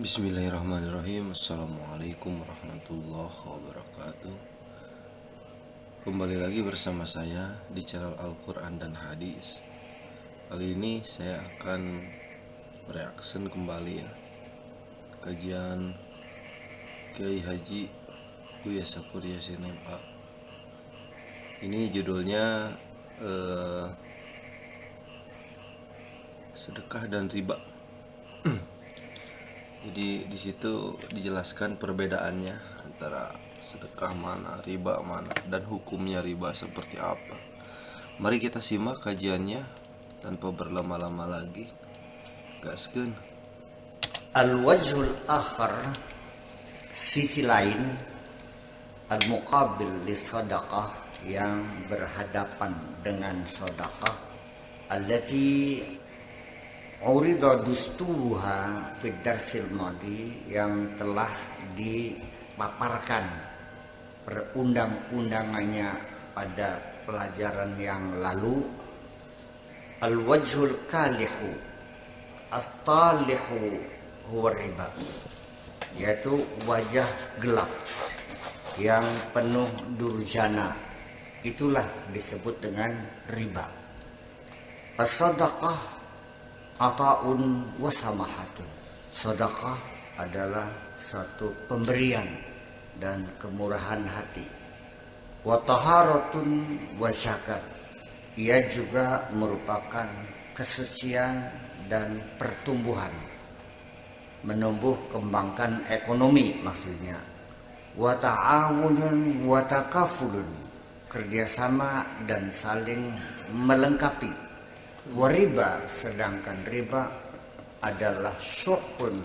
Bismillahirrahmanirrahim. Assalamualaikum warahmatullahi wabarakatuh. Kembali lagi bersama saya di channel Al-Quran dan Hadis. Kali ini saya akan mereaction kembali kajian Kiai Haji Buya Sakur Yasin MA. Ini judulnya sedekah dan riba. Jadi di situ dijelaskan perbedaannya antara sedekah mana, riba mana, dan hukumnya riba seperti apa. Mari kita simak kajiannya tanpa berlama-lama lagi. Gaskeun. Al-wajhul akhar, sisi lain, al-muqabil li sadaqah, yang berhadapan dengan sedekah, allati urida dusturuha fid darsil madi, yang telah dipaparkan perundang-undangannya pada pelajaran yang lalu. Al-wajhul kalihu as-talihu huwa riba, yaitu wajah gelap yang penuh durjana, itulah disebut dengan riba. As-sadaqah ata'un wa samahatun. Sedekah adalah satu pemberian dan kemurahan hati. Wa taharatun wa zakat, ia juga merupakan kesucian dan pertumbuhan, menumbuh kembangkan ekonomi maksudnya. Wa ta'awunun wa takafulun, kerjasama dan saling melengkapi. Wariba, sedangkan riba adalah syuhun,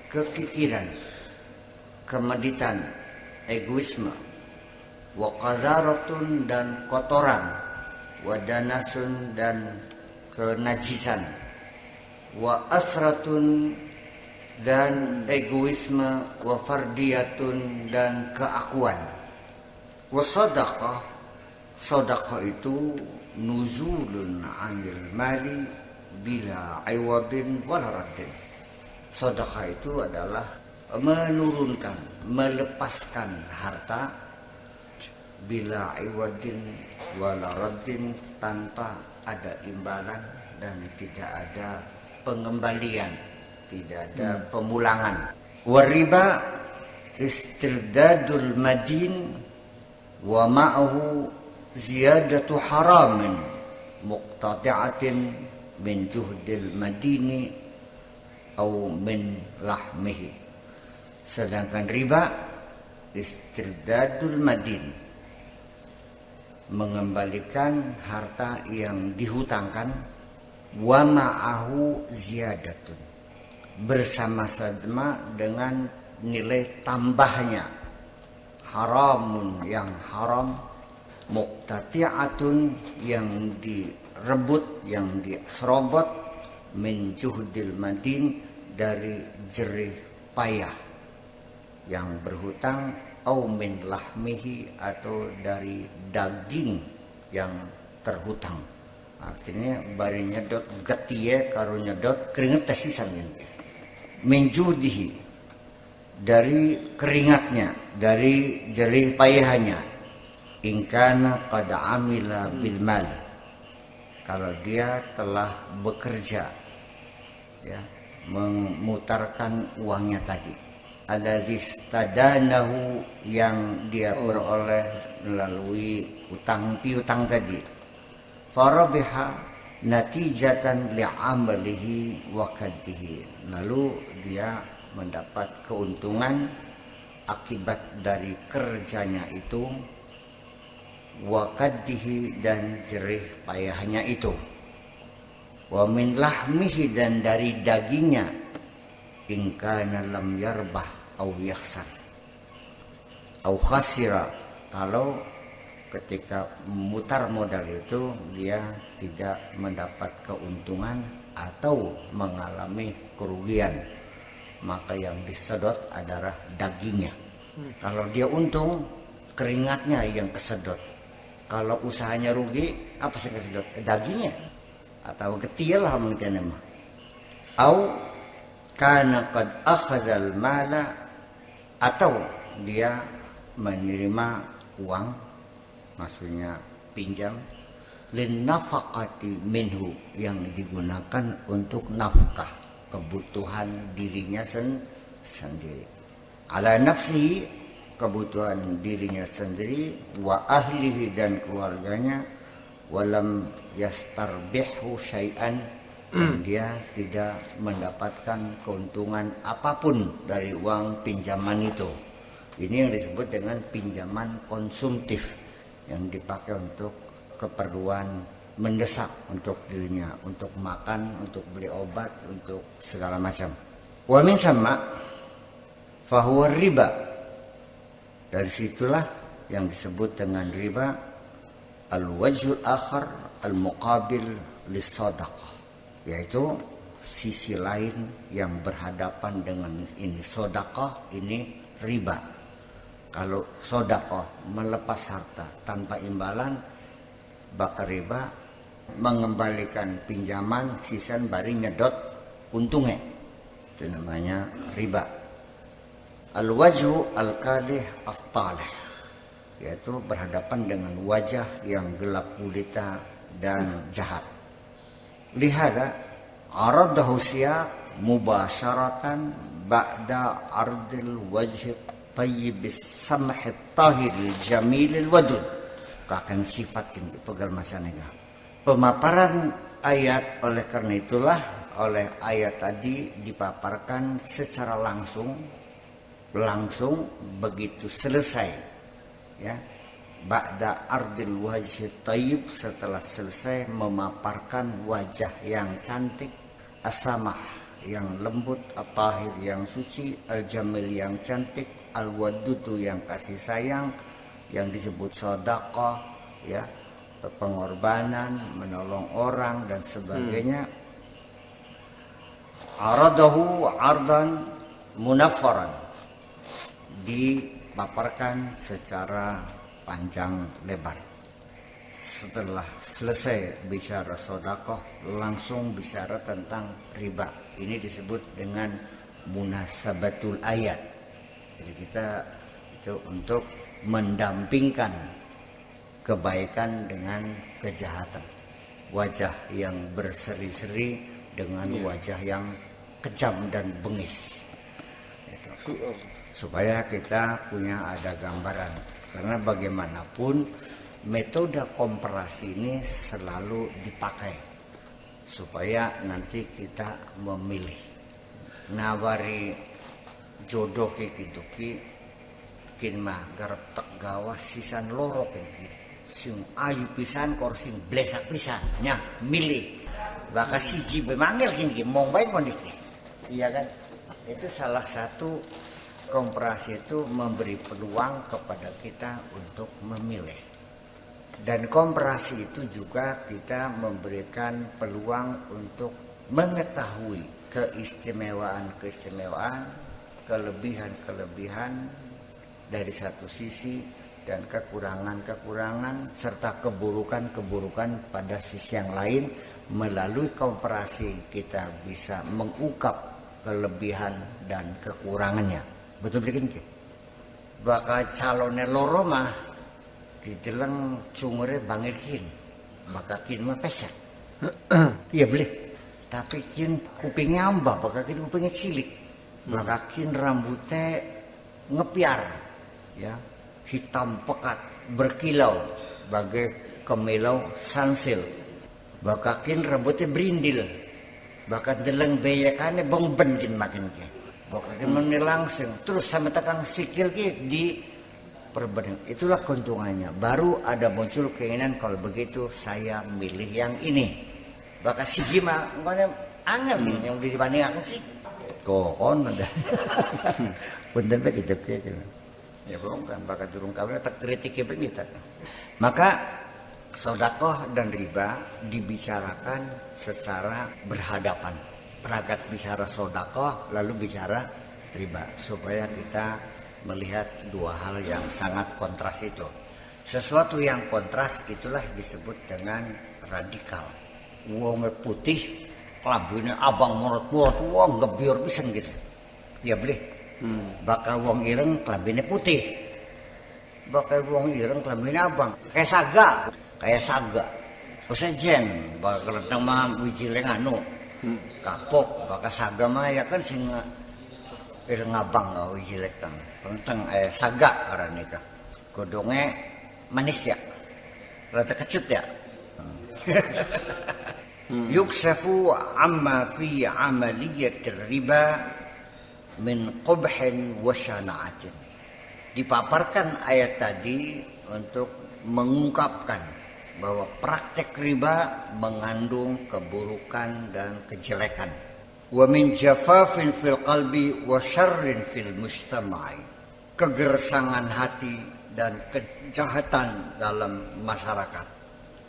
kekikiran, kemeditan, egoisme. Wa qadharatun, dan kotoran. Wa danasun, dan kenajisan. Wa asratun, dan egoisme. Wa fardiyatun, dan keakuan. Wa sadaqah, sadaqah itu nuzulun 'anil mali bila iwadin wala raddin. Sedekah itu adalah menurunkan, melepaskan harta bila iwadin wala raddin, tanpa ada imbalan dan tidak ada pengembalian, tidak ada pemulangan. Wariba istirdadul madin wa ma'ahu ziyadatu haramin muqtati'atin min juhdil madini au min lahmihi. Sedangkan riba istirdadul madin, mengembalikan harta yang dihutangkan, wa ma'ahu ziyadatun, bersama-sama dengan nilai tambahnya, haramun, yang haram, muqtati'atun, yang direbut, yang diserobot, min juhdil madin, dari jerih payah yang berhutang, au min lahmihi, atau dari daging yang terhutang. Artinya bari nyedot getiye karo nyedot keringet tesisan gitu. Min juhdihi, dari keringatnya, dari jerih payahnya. Ingkana qad amila bil mal, kalau dia telah bekerja, ya, memutarkan uangnya tadi. Alladzi stadanahu, yang dia beroleh melalui utang piutang tadi. Farabiha natijatan li'amalihi wa kaddihi, lalu dia mendapat keuntungan akibat dari kerjanya itu, wa kaddihi, dan jerih payahnya itu. Wa min lahmihi, dan dari dagingnya, in kana lam yarbah au yakhsar au khasira, kalau ketika memutar modal itu dia tidak mendapat keuntungan atau mengalami kerugian, maka yang disedot adalah dagingnya. Kalau dia untung, keringatnya yang kesedot. Kalau usahanya rugi, apa sih kesedot? Dagingnya atau ketiak lah mungkin mah. Au kana qad akhadzal mala, atau dia menerima uang, maksudnya pinjam, lin nafaqati minhu, yang digunakan untuk nafkah kebutuhan dirinya sendiri, ala nafsihi, kebutuhan dirinya sendiri, wa ahlihi, dan keluarganya, walam yastarbihu syai'an, dan dia tidak mendapatkan keuntungan apapun dari uang pinjaman itu. Ini yang disebut dengan pinjaman konsumtif, yang dipakai untuk keperluan mendesak untuk dirinya, untuk makan, untuk beli obat, untuk segala macam. Wa min sama fahuwa riba, dari situlah yang disebut dengan riba, al-wajhul akhar al-muqabil lis-sadaqah, yaitu sisi lain yang berhadapan dengan ini sedekah, ini riba. Kalau sedekah melepas harta tanpa imbalan, bakal riba, mengembalikan pinjaman sisan bari nyedot untungnya, itu namanya riba. Al-wajhu al-kalih at-talih, yaitu berhadapan dengan wajah yang gelap gulita dan jahat. Lihada aradahu siyaq mubasyaratan ba'da ardil wajh tayyibis samhit tahiril jamilil wadud, akan sifat ini pegal masanega. Pemaparan ayat, oleh karena itulah oleh ayat tadi dipaparkan secara langsung begitu selesai, ya, ba'da ardil wajh tayyib, setelah selesai memaparkan wajah yang cantik, asamah yang lembut, at-tahir yang suci, al-jamil yang cantik, al-wadudu yang kasih sayang, yang disebut sedekah, ya, pengorbanan, menolong orang dan sebagainya. Aradahu ardan munaffaran, dipaparkan secara panjang lebar. Setelah selesai bicara sedekah, langsung bicara tentang riba. Ini disebut dengan munasabatul ayat. Jadi kita itu untuk mendampingkan kebaikan dengan kejahatan, wajah yang berseri-seri dengan wajah yang kejam dan bengis, itu. Supaya kita punya ada gambaran, karena bagaimanapun metode komparasi ini selalu dipakai supaya nanti kita memilih nawari jodoh ki kin mah garap tek gawas sisan loro kin sing ayu pisan kor sing blesak pisan nya milih baka siji bemangil kin mong bae kon iki, iya kan. Itu salah satu komparasi, itu memberi peluang kepada kita untuk memilih. Dan komparasi itu juga kita memberikan peluang untuk mengetahui keistimewaan-keistimewaan, kelebihan-kelebihan dari satu sisi, dan kekurangan-kekurangan serta keburukan-keburukan pada sisi yang lain. Melalui komparasi kita bisa mengungkap kelebihan dan kekurangannya. Betul bikin ki? Bakal calonnya loro mah dijelang cungure bangirkin, bakal kin mah pesek. Iya beli. Tapi kin kupingnya ambah, bakal kin kupingnya cilik, bakal kin rambutnya ngepiar, ya, hitam pekat, berkilau, bagai kemilau sansil. Bakakin rambutnya berindil, bakat deleng beyakannya bengben makin ke, bakakin langsung terus sama tekan sikil ki di perbanding. Itulah keuntungannya. Baru ada muncul keinginan, kalau begitu saya milih yang ini. Bakat siji mah ngene angel nih yang dibandingkan sih. Kokon ada. Punten begitu ke. Ya belum kan bakat durung kawin tak kritik begitu. Maka sedekah dan riba dibicarakan secara berhadapan. Peragat bicara sedekah lalu bicara riba, supaya kita melihat dua hal yang sangat kontras itu. Sesuatu yang kontras itulah disebut dengan radikal. Wong putih kelambine abang murut-murut wah gebyur pisan gitu. Ya beli. Bakal wong ireng kelambine putih. Bakal wong ireng kelambine abang. Kayak saga. Sejen bakal tentang mah wijileng anu. Kapok bakal saga mah ya kan sing ireng abang ka wijilek kan. Tentang saga arane ka. Godonge manis ya. Rada kecut ya. Yuksafu amma fi amaliyatir riba min qubhin wa syana'atin. Dipaparkan ayat tadi untuk mengungkapkan bahwa praktek riba mengandung keburukan dan kejelekan. Wa min jafafin fil qalbi wa syarrin fil mujtama'i. Kegersangan hati dan kejahatan dalam masyarakat.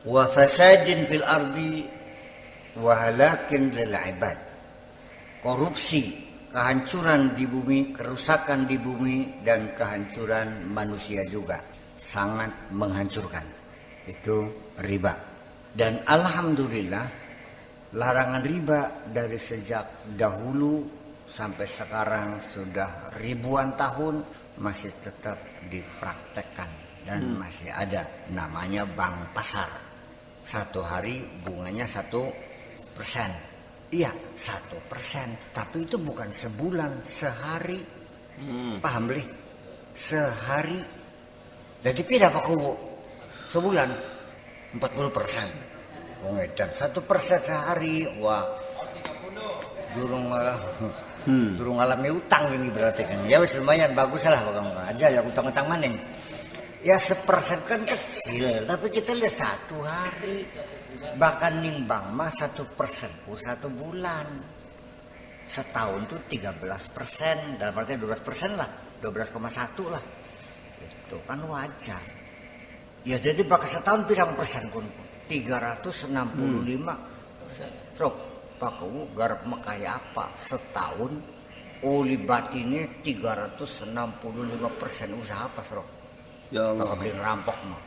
Wa fasadin fil ardi wa halakin lil ibad. Korupsi, kehancuran di bumi, kerusakan di bumi dan kehancuran manusia juga sangat menghancurkan. Itu riba. Dan alhamdulillah larangan riba dari sejak dahulu sampai sekarang sudah ribuan tahun masih tetap dipraktekkan dan masih ada namanya bank pasar. Satu hari bunganya 1%. Iya 1%, tapi itu bukan sebulan, sehari. Paham beli? Sehari. Jadi pindah paku sebulan 40%. Wong edan 1% sehari, wah. Durung ngalami utang ini berarti kan. Ya wis lumayan bagus lah bang aja ya utang-utang maning. Ya 1% kan kecil, tapi kita lihat 1 hari. Bahkan nimbang mah 1% ku 1 bulan. Setahun tuh 13%, dalam arti 12% lah, 12,1 lah. Itu kan wajar. Ya jadi bakal setahun pirang persen pun 365%. Sok paku garap makaya apa setahun oli batinnya 365% usaha apa Sok? Ya Allah. Bakal beli ngerampok mah.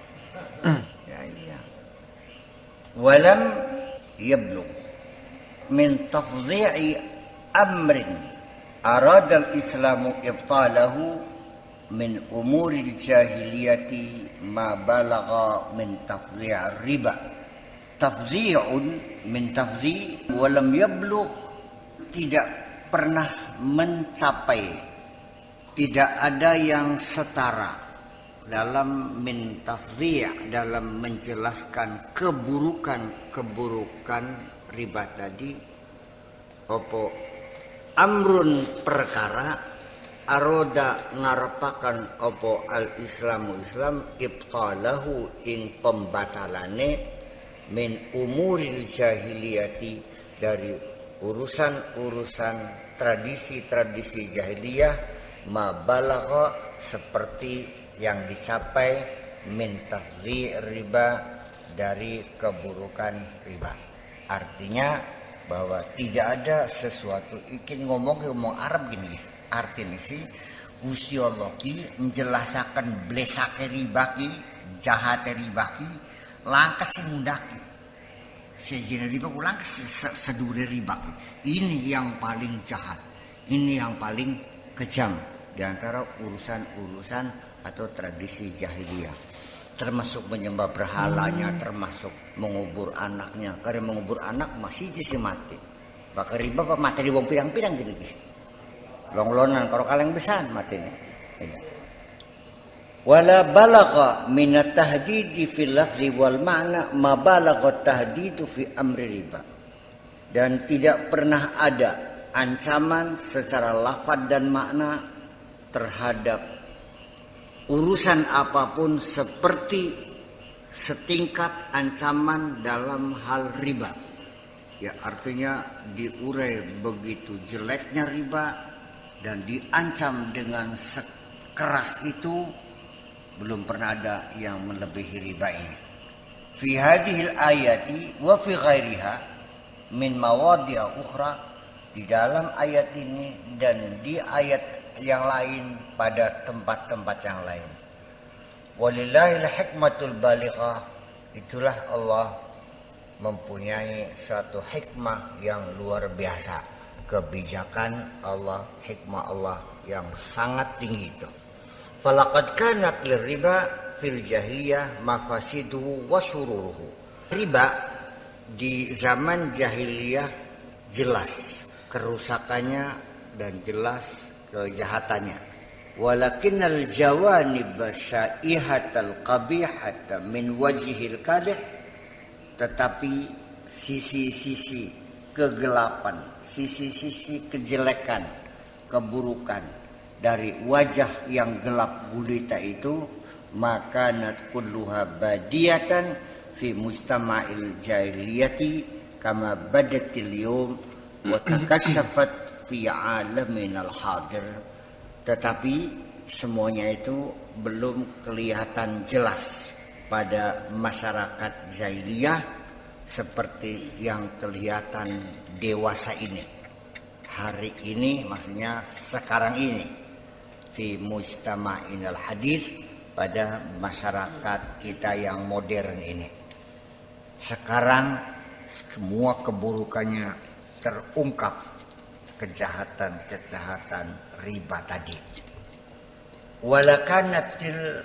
Ya iya. Walam yablugh min tafdhi'i amrin arada al-islamu ibtalahu min umuril jahiliyati ma balagha min tafdhi'ir riba. Tafdhi'un min tafdhi' walam yablugh, tidak pernah mencapai, tidak ada yang setara dalam min tafdhi', dalam menjelaskan keburukan riba tadi. Opo amrun perkara aroda ngarepakan opo al-islamu Islam ibtalahu ing pembatalane min umuril jahiliyati, dari urusan-urusan tradisi-tradisi jahiliyah, ma balagha, seperti yang dicapai min tafdhi' riba, dari keburukan riba. Artinya bahwa tidak ada sesuatu, ikin ngomong Arab gini ya. Artinya sih usiologi menjelaskan blesake ribaki, jahate ribaki, langkah si mundaki. Sejene riba ulang sedure ribaki. Ini yang paling jahat. Ini yang paling kejam di antara urusan-urusan atau tradisi jahiliyah. Termasuk menyembah berhalanya, termasuk mengubur anaknya. Karena mengubur anak masih sih mati. Bakal riba apa mati di wong pirang-pirang gini. Long-lonan kalau kaleng besan mati nih. Ya. Wala balagha min at-tahdidi fil lafzi wal ma'na ma balagha at-tahdidu fi amri riba. Dan tidak pernah ada ancaman secara lafaz dan makna terhadap urusan apapun seperti setingkat ancaman dalam hal riba. Ya artinya diurai begitu jeleknya riba dan diancam dengan sekeras itu, belum pernah ada yang melebihi riba ini. Fi hadhil ayati wa fi ghairiha min mawadhi'a ukhra, di dalam ayat ini dan di ayat yang lain pada tempat-tempat yang lain. Walillahil hikmatul balighah, itulah Allah mempunyai suatu hikmah yang luar biasa. Kebijakan Allah, hikmah Allah yang sangat tinggi itu. Falaqad kanat lirriba fil jahiliyah mafasiduhu wa syururuhu. Riba di zaman jahiliyah jelas kerusakannya dan jelas kejahatannya. Walakinnal jawanib syaihatal qabihata min wajhil kadih, tetapi sisi-sisi kegelapan, sisi-sisi kejelekan, keburukan dari wajah yang gelap gulita itu, maka kulluha badiyatan fi mustama'il jahiliyati kama badatil yawm wa takasyafat fi alaminal hadir. Tetapi semuanya itu belum kelihatan jelas pada masyarakat jahiliyah seperti yang kelihatan dewasa ini. Hari ini, maksudnya sekarang ini, fi mustama'inal hadis, pada masyarakat kita yang modern ini. Sekarang semua keburukannya terungkap, kejahatan-kejahatan riba tadi. Walakanatil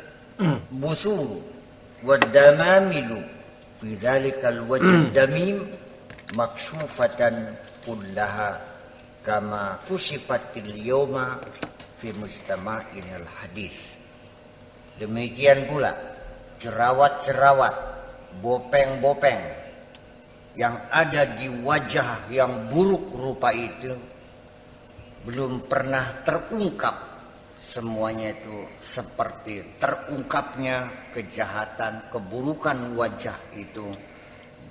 busur waddamamilu fi dzalikal wajh damim maksyufatan kullaha kama kusifatil yawma fi mustama'inal hadis. Demikian pula jerawat-jerawat, bopeng-bopeng yang ada di wajah yang buruk rupa itu belum pernah terungkap. Semuanya itu seperti terungkapnya kejahatan, keburukan wajah itu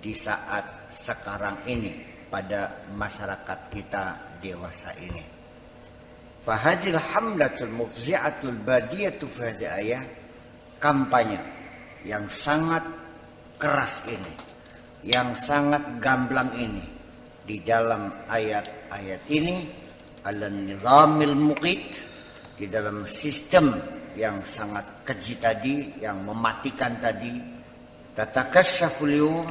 di saat sekarang ini pada masyarakat kita dewasa ini. Fahadil hamlatul mufzi'atul badiyatu fi hadhihi ayah, kampanye yang sangat keras ini, yang sangat gamblang ini di dalam ayat-ayat ini, al-nizamil muqit, di dalam sistem yang sangat keji tadi, yang mematikan tadi, tatakasyaful yawm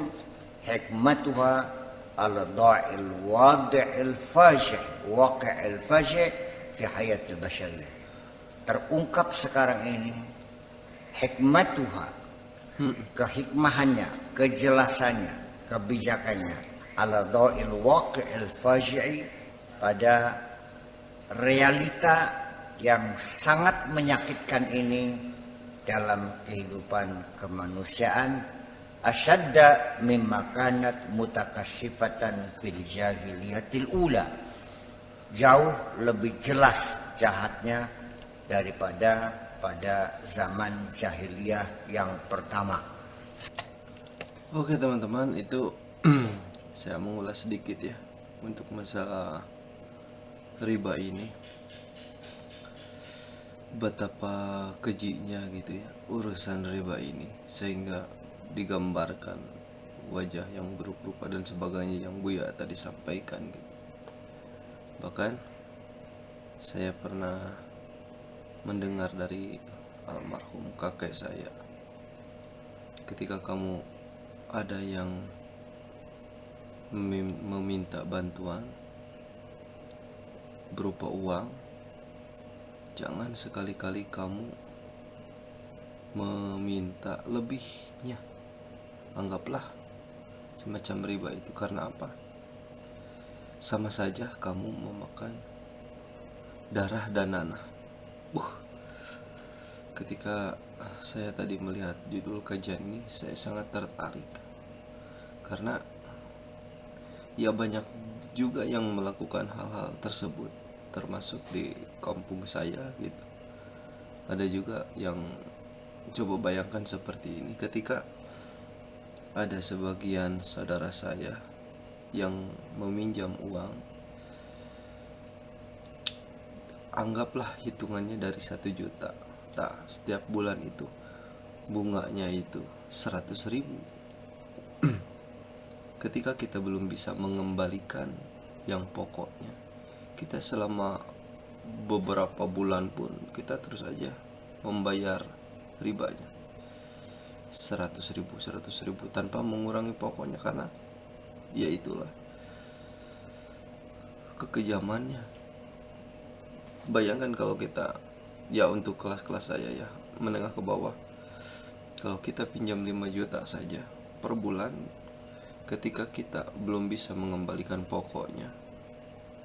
hikmatuha ala dha'il wadi'il fajih waqi'il fajih fi hayatil basyariyah. Terungkap sekarang ini hikmatuha, kehikmahannya, kejelasannya, kebijakannya, ala dha'il waqi'il fajih, pada realita yang sangat menyakitkan ini dalam kehidupan kemanusiaan, asyadda mimma kanat mutakasyifatan fil jahiliyatil ula, jauh lebih jelas jahatnya daripada pada zaman jahiliyah yang pertama. Oke teman-teman, itu saya mengulas sedikit ya untuk masalah riba ini. Betapa kejinya gitu ya urusan riba ini, sehingga digambarkan wajah yang buruk rupa dan sebagainya yang Buya tadi sampaikan gitu. Bahkan saya pernah mendengar dari almarhum kakek saya, ketika kamu ada yang meminta bantuan berupa uang, jangan sekali-kali kamu meminta lebihnya. Anggaplah semacam riba itu. Karena apa? Sama saja kamu memakan darah dan nanah. Ketika saya tadi melihat judul kajian ini, saya sangat tertarik. Karena ya banyak juga yang melakukan hal-hal tersebut, termasuk di kampung saya gitu. Ada juga yang coba bayangkan seperti ini, ketika ada sebagian saudara saya yang meminjam uang, anggaplah hitungannya dari 1 juta, setiap bulan itu bunganya itu 100.000. Ketika kita belum bisa mengembalikan yang pokoknya, kita selama beberapa bulan pun kita terus aja membayar ribanya. 100.000 tanpa mengurangi pokoknya, karena ya itulah kekejamannya. Bayangkan kalau kita, ya untuk kelas-kelas saya ya, menengah ke bawah, kalau kita pinjam 5 juta saja per bulan, ketika kita belum bisa mengembalikan pokoknya,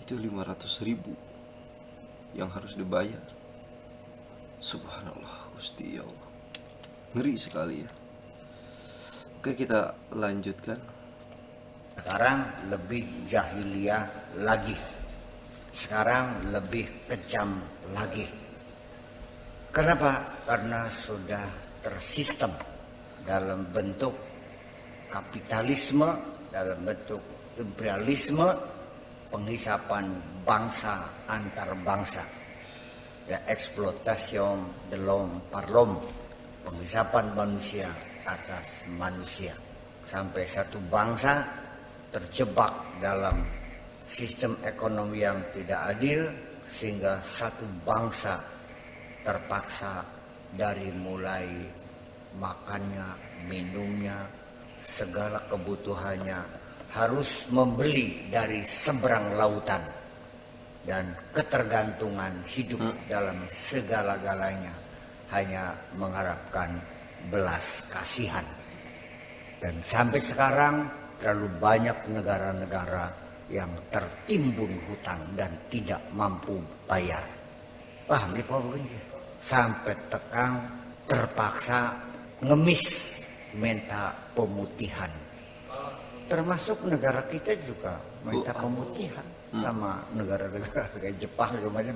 itu 500.000 yang harus dibayar. Subhanallah, Gusti Allah, ngeri sekali ya. Oke, kita lanjutkan. Sekarang lebih jahiliyah lagi. Sekarang lebih kejam lagi. Kenapa? Karena sudah tersistem dalam bentuk kapitalisme, dalam bentuk imperialisme, penghisapan bangsa antar bangsa. Ya, eksploitasi de l'homme par l'homme, penghisapan manusia atas manusia, sampai satu bangsa terjebak dalam sistem ekonomi yang tidak adil, sehingga satu bangsa terpaksa dari mulai makannya, minumnya, segala kebutuhannya harus membeli dari seberang lautan, dan ketergantungan hidup dalam segala-galanya hanya mengharapkan belas kasihan. Dan sampai sekarang terlalu banyak negara-negara yang tertimbun hutang dan tidak mampu bayar. Wah, beli apa begini? Sampai tekang terpaksa ngemis minta pemutihan. Termasuk negara kita juga minta pemutihan sama negara-negara kayak Jepang gitu, macam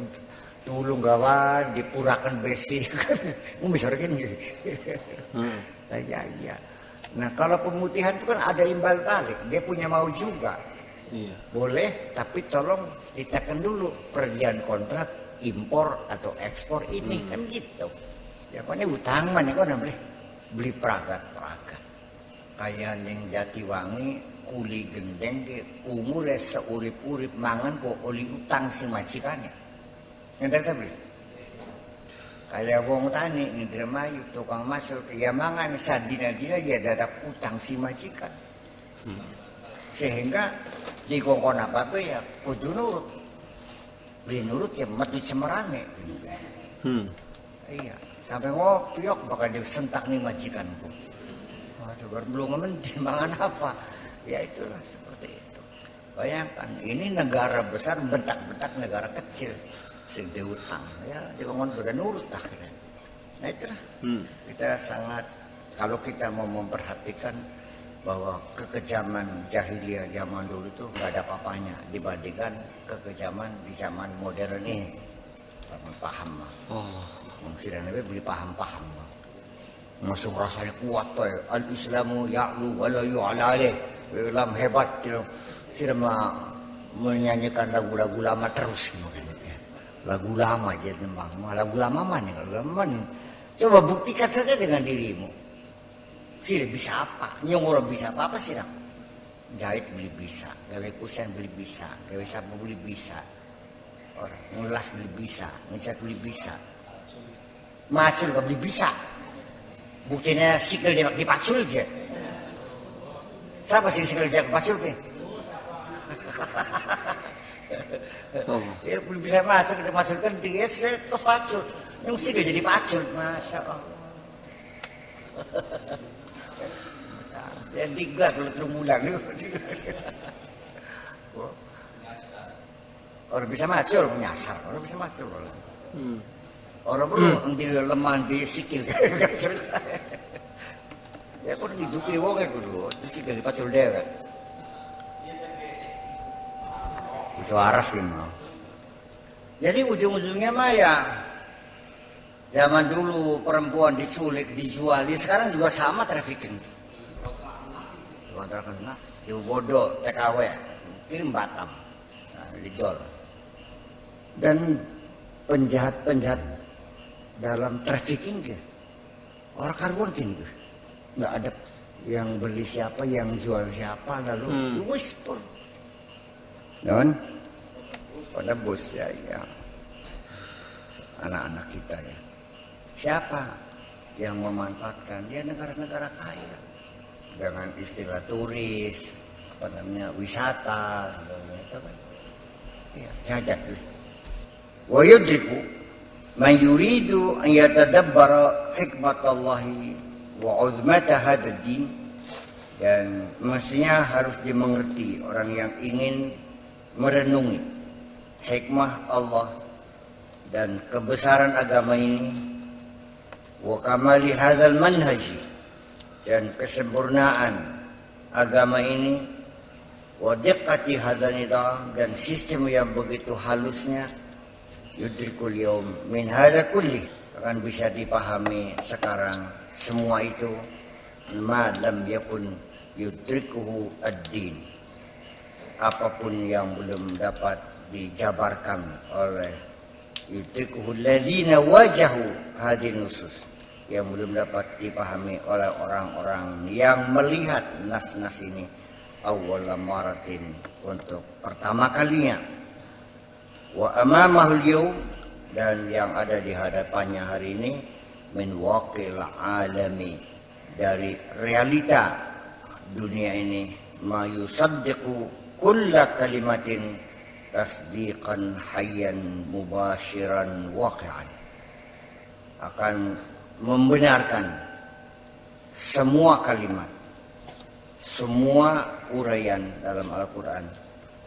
tulung gawa dipurakan besi kan misalkan gitu. Nah, ya. Nah, kalau pemutihan itu kan ada imbal balik, dia punya mau juga. Iya. Boleh, tapi tolong ditekan dulu perjanjian kontrak impor atau ekspor ini kan gitu. Ya pokoknya utang mana kok beli peragat-peragat. Kayak ning Jatiwangi kuli gendeng ke umure seurip-urip mangan kok oli utang si majikane. Ngerti beli? Kayak wong tani Indramayu tukang masuk ya mangan sadina-dina ya dadak utang si majikan. Sehingga dikongkon apa-apa ya kudu nurut. Beli nurut ya metu semerane. Iya, sampai ngopiok bakal disentak nih majikanku. Waduh, baru belum ngemen mangan apa? Ya itulah seperti itu. Bayangkan, ini negara besar bentak-bentak negara kecil. Segede utang, ya dikongkon pada nurut akhirnya. Nah itulah, kita sangat, kalau kita mau memperhatikan bahwa kekejaman jahiliyah zaman dulu itu nggak ada apa-apanya dibandingkan kekejaman di zaman modern ini. Paham mah. Mangsirana beli paham-paham mah. Masuk rasanya kuat pak. Al-Islamu ya'lu wa la yu'ala alaih. Islam hebat gitu. Sira mah menyanyikan lagu-lagu lama terus mungkin. Lagu lama aja memang. Lagu lama mana? Lagu lama mana? Coba buktikan saja dengan dirimu. Sih bisa apa? Nyong orang bisa apa sih? Jahit beli bisa, gawe kusen beli bisa, gawe sapu beli bisa, orang ngulas beli bisa, ngecat beli bisa, macul gak beli bisa. Buktinya sikil dia dipacul aja. Siapa sih sikil dia dipacul ke? Ya beli bisa macul, kita maculkan dia sikil kepacul, yang sikil jadi pacul, masya Allah. Yang diglat kalau terumulan orang bisa macul menyasar, orang bisa macul orang perlu di lemah di sikil ya pun hidupi wong itu dulu di sikil dipacul dewek bisa waras gitu. Jadi ujung-ujungnya mah ya zaman dulu perempuan diculik dijual, sekarang juga sama trafficking. Kontrakan nah, di Bodo, TKW, kirim Batam, nah, dijual. Dan penjahat-penjahat dalam trafficking ke, orang karuan ke, nggak ada yang beli siapa, yang jual siapa, lalu whisper, non, pada bos ya, anak-anak kita ya, siapa? yang memanfaatkan dia negara-negara kaya dengan istilah turis, wisata, itu kan. Ya, jajak dulu. Wa yudriku man yuridu an yatadabbara hikmatallahi wa uzmata hadzal din, dan mestinya harus dimengerti orang yang ingin merenungi hikmah Allah dan kebesaran agama ini, wa kamali hadzal manhaji, dan kesempurnaan agama ini, wa diqqati hadzal nizam, dan sistem yang begitu halusnya, yudrikul yaum min hadza kulli, akan bisa dipahami sekarang semua itu, ma lam yakun yudrikuhu ad-din, apapun yang belum dapat dijabarkan oleh yudrikuhu alladzina wajahu hadin nusus, yang belum dapat dipahami oleh orang-orang yang melihat nas-nas ini awwala maratin, untuk pertama kalinya, wa amamahul yawm, dan yang ada di hadapannya hari ini, min waqil alami, dari realita dunia ini, ma yusaddiqu kulla kalimatin tasdiqan hayyan mubashiran waqi'an, akan membenarkan semua kalimat, semua uraian dalam Al-Quran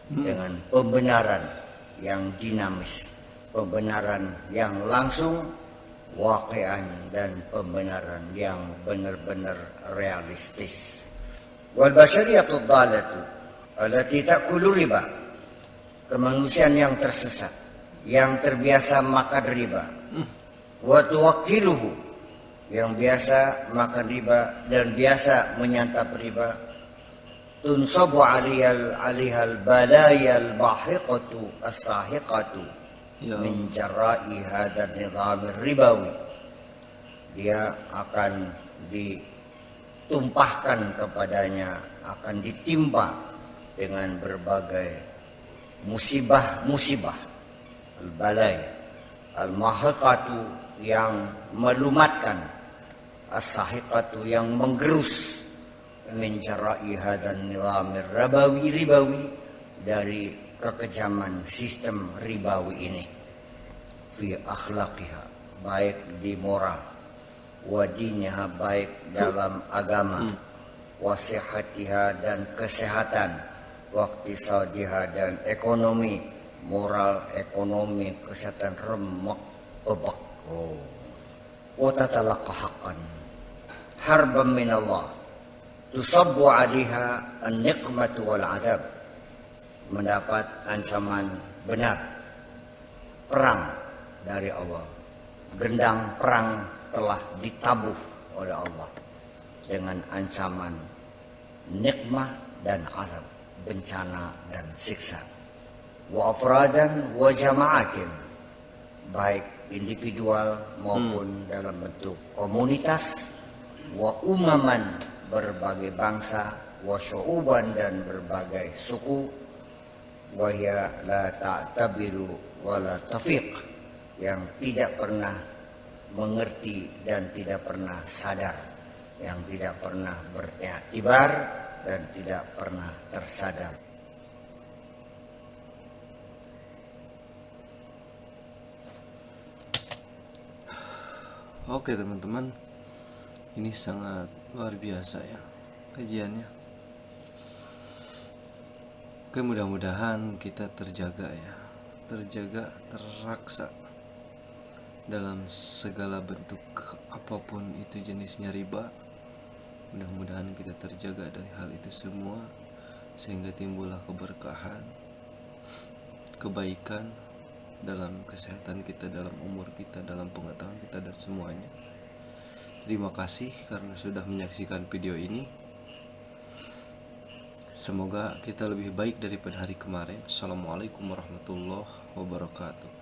dengan pembenaran yang dinamis, pembenaran yang langsung, waqi'an, dan pembenaran yang benar-benar realistis. Wal basyariyatud dhalatu allati ta'kulu riba, kemanusiaan yang tersesat, yang terbiasa makan riba, wa tuwakkiluhu, yang biasa makan riba dan biasa menyantap riba, tunsabu alihal balayal bahiqatu as-sahiqatu min jarra'i hadzal nizam ribawi, dia akan ditumpahkan kepadanya, akan ditimpa dengan berbagai musibah-musibah, al-balai, al-mahiqatu, yang melumatkan, as-sahiqatu, yang menggerus, min jarra'i hadzal nizam ribawi, dari kekejaman sistem ribawi ini, fi akhlaqiha, baik di moral, wa diniha, baik dalam agama, wa sihhatiha, dan kesehatan, wa iqtisadiha, dan ekonomi, moral, ekonomi, kesehatan, remek bebek, wa tatalaqa haqqan harban min Allah, tusabbu 'alaiha an-niqmatu wal 'adzab, mendapat ancaman benar, perang dari Allah, gendang perang telah ditabuh oleh Allah dengan ancaman nikmah dan azab, bencana dan siksa, wa afradan wa jama'atin, baik individual maupun dalam bentuk komunitas, wa umaman, berbagai bangsa, wa syu'uban, dan berbagai suku, wa hiya la ta'tabiru wa la tafiq, yang tidak pernah mengerti dan tidak pernah sadar, yang tidak pernah beriktibar dan tidak pernah tersadar. Oke teman-teman, ini sangat luar biasa ya kajiannya. Oke, mudah-mudahan kita terjaga ya, terraksa dalam segala bentuk apapun itu jenisnya riba. Mudah-mudahan kita terjaga dari hal itu semua, sehingga timbullah keberkahan, kebaikan dalam kesehatan kita, dalam umur kita, dalam pengetahuan kita, dan semuanya. Terima kasih karena sudah menyaksikan video ini. Semoga kita lebih baik daripada hari kemarin. Assalamualaikum warahmatullahi wabarakatuh.